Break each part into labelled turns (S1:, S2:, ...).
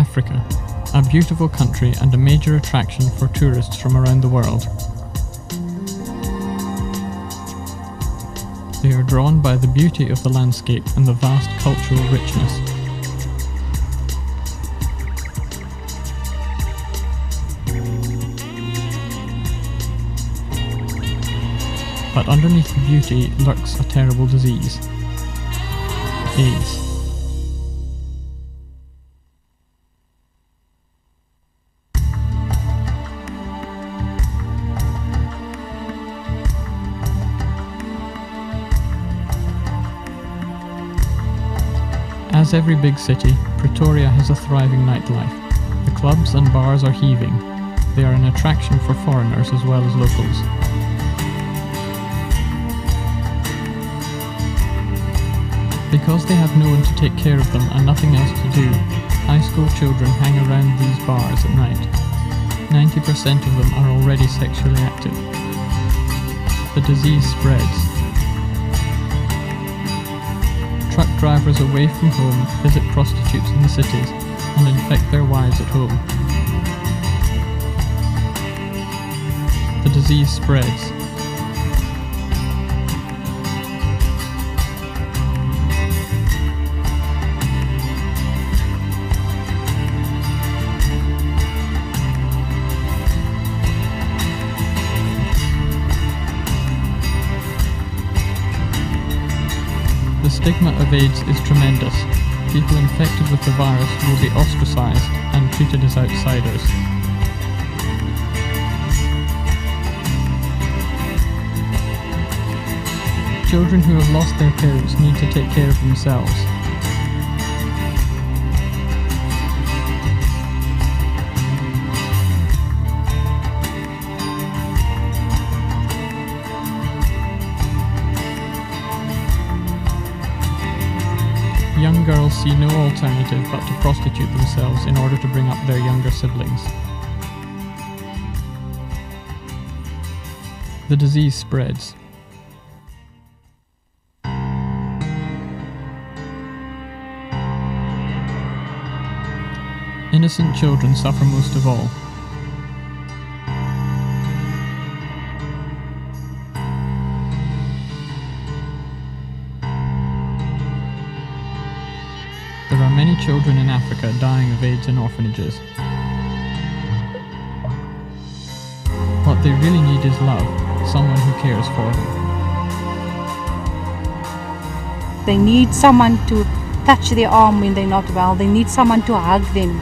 S1: Africa, a beautiful country and a major attraction for tourists from around the world. They are drawn by the beauty of the landscape and the vast cultural richness. But underneath the beauty lurks a terrible disease: AIDS. As every big city, Pretoria has a thriving nightlife. The clubs and bars are heaving. They are an attraction for foreigners as well as locals. Because they have no one to take care of them and nothing else to do, high school children hang around these bars at night. 90% of them are already sexually active. The disease spreads. Truck drivers away from home visit prostitutes in the cities and infect their wives at home. The disease spreads. The stigma of AIDS is tremendous. People infected with the virus will be ostracized and treated as outsiders. Children who have lost their parents need to take care of themselves. Young girls see no alternative but to prostitute themselves in order to bring up their younger siblings. The disease spreads. Innocent children suffer most of all. There are many children in Africa dying of AIDS in orphanages. What they really need is love, someone who cares for them.
S2: They need someone to touch their arm when they're not well. They need someone to hug them.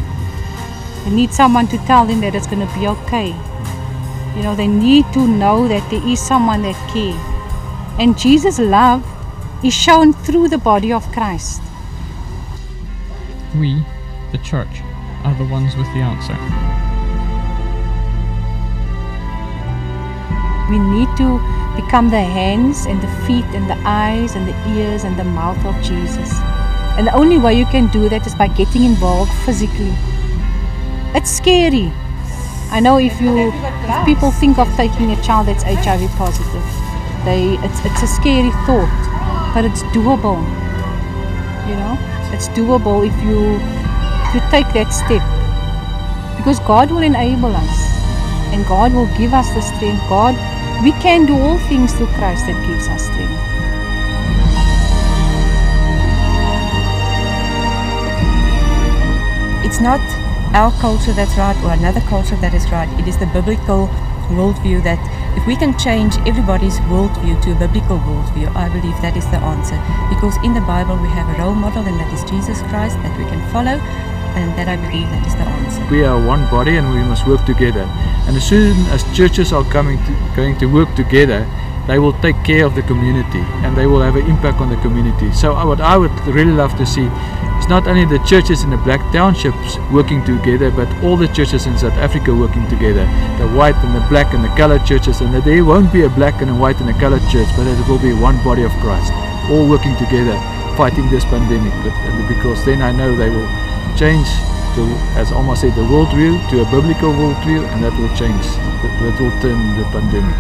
S2: They need someone to tell them that it's going to be okay. You know, they need to know that there is someone that cares. And Jesus' love is shown through the body of Christ.
S1: We, the church, are the ones with the answer.
S2: We need to become the hands and the feet and the eyes and the ears and the mouth of Jesus. And the only way you can do that is by getting involved physically. It's scary. I know if people think of taking a child that's HIV positive, it's a scary thought, but it's doable. You know? It's doable if you take that step, because God will enable us and God will give us the strength. We can do all things through Christ that gives us strength.
S3: It's not our culture that's right or another culture that is right. It is the biblical worldview that if we can change everybody's worldview to a biblical worldview, I believe that is the answer. Because in the Bible we have a role model, and that is Jesus Christ, that we can follow, and that I believe that is the answer.
S4: We are one body and we must work together. And as soon as churches are going to work together, they will take care of the community and they will have an impact on the community. So what I would really love to see is not only the churches in the black townships working together, but all the churches in South Africa working together. The white and the black and the colored churches, and that there won't be a black and a white and a colored church, but it will be one body of Christ, all working together, fighting this pandemic. Because then I know they will change, as Alma said, the worldview to a biblical worldview, and that will change, that will turn the pandemic.